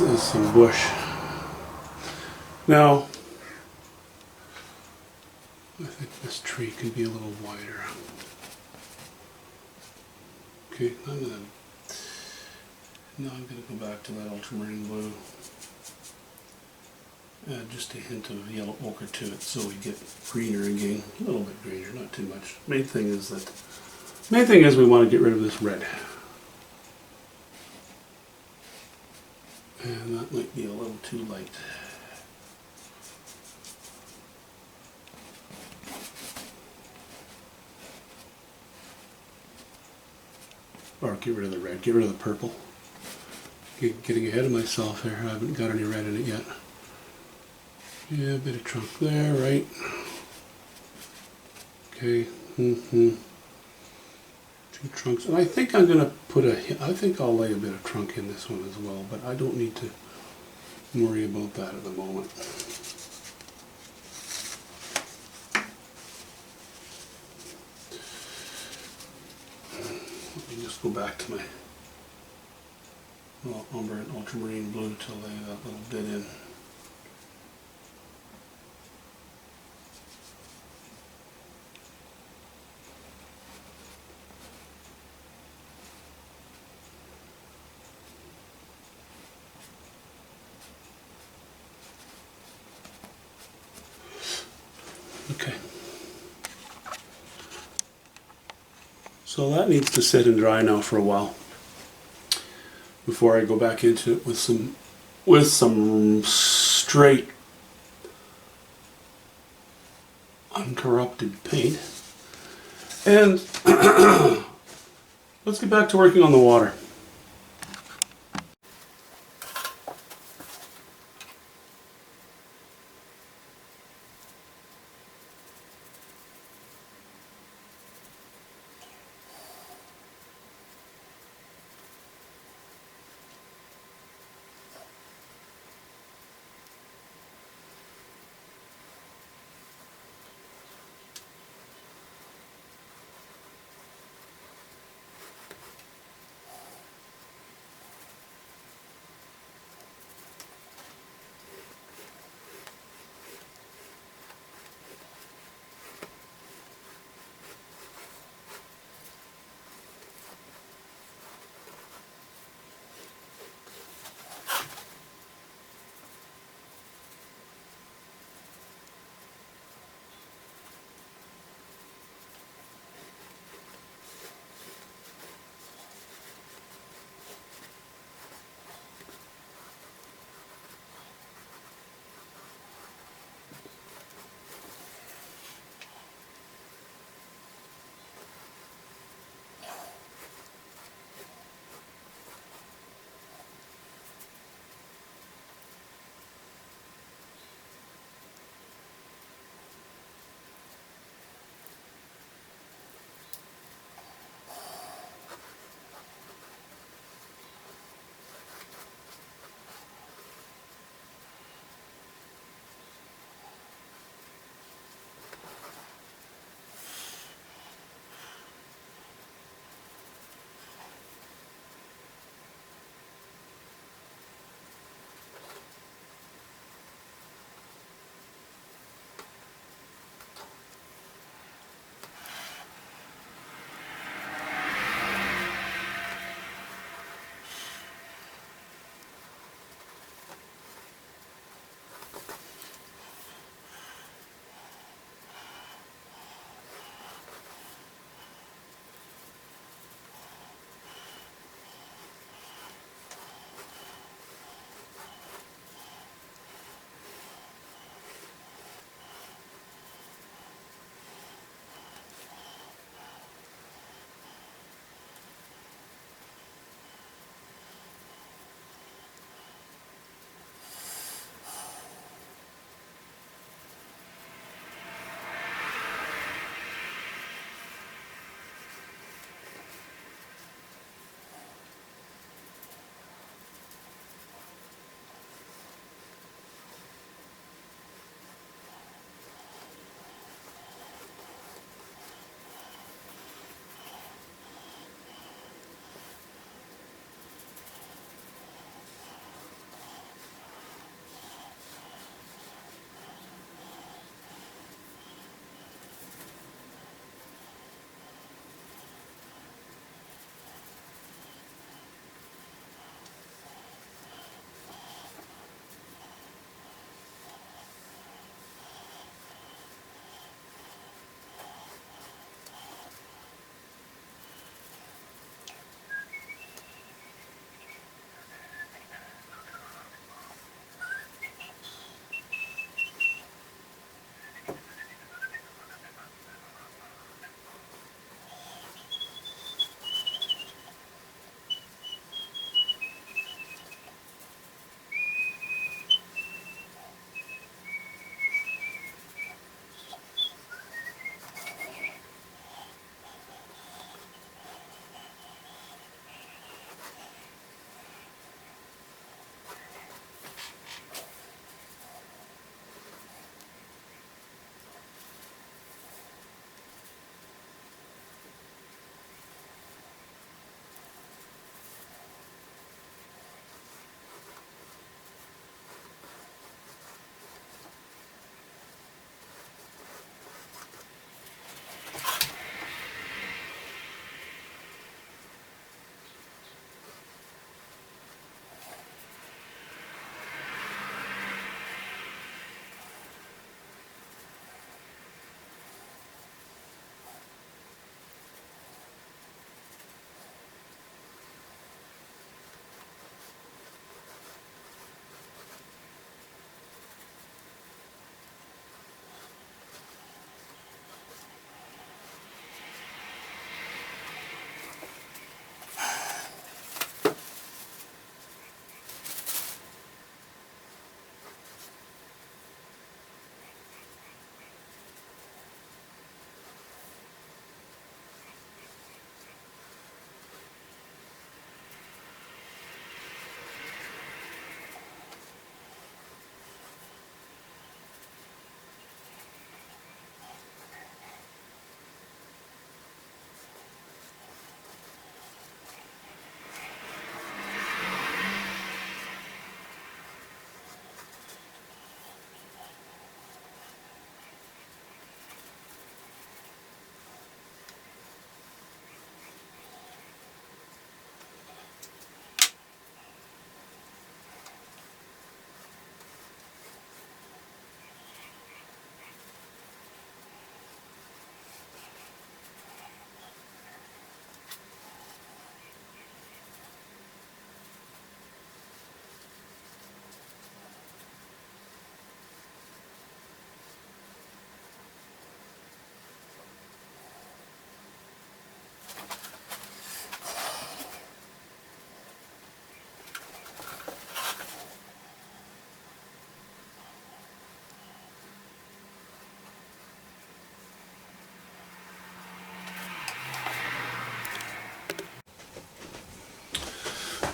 is some bush. Now, I think this tree could be a little wider. Okay, now I'm gonna go back to that ultramarine blue. Add just a hint of yellow ochre to it so we get greener again. A little bit greener, not too much. Main thing is we want to get rid of this red. And that might be a little too light. Or get rid of the red, get rid of the purple. Getting ahead of myself here, I haven't got any red in it yet. Yeah, a bit of trunk there, right? Okay, Two trunks, and I think I'm gonna I think I'll lay a bit of trunk in this one as well, but I don't need to worry about that at the moment. Let me just go back to my umber and ultramarine blue to lay that little bit in. Okay. So that needs to sit and dry now for a while before I go back into it with some straight uncorrupted paint. And let's get back to working on the water.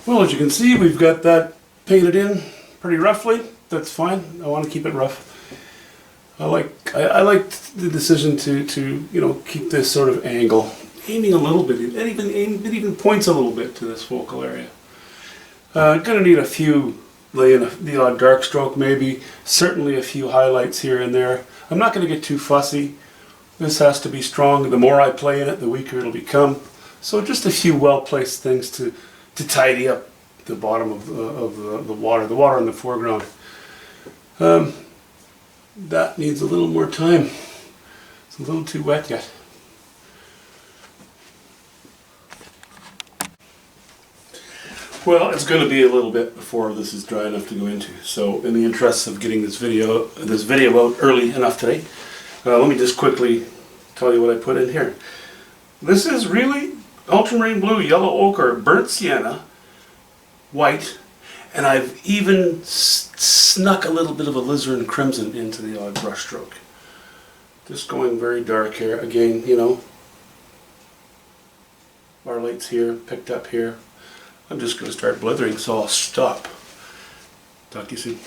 Well, as you can see, we've got that painted in pretty roughly. That's fine. I want to keep it rough. I like the decision to you know, keep this sort of angle, aiming a little bit. It even points a little bit to this focal area. Gonna need a few, lay in the odd dark stroke maybe. Certainly a few highlights here and there. I'm not going to get too fussy. This has to be strong. The more I play in it, the weaker it'll become. So just a few well-placed things to tidy up the bottom of the water in the foreground. That needs a little more time. It's a little too wet yet. Well, it's going to be a little bit before this is dry enough to go into. So, in the interests of getting this video out early enough today, let me just quickly tell you what I put in here. This is really ultramarine blue, yellow ochre, burnt sienna, white, and I've even snuck a little bit of alizarin crimson into the odd brush stroke. Just going very dark here. Again, you know, our lights here, picked up here. I'm just going to start blithering, so I'll stop. Talk to you soon.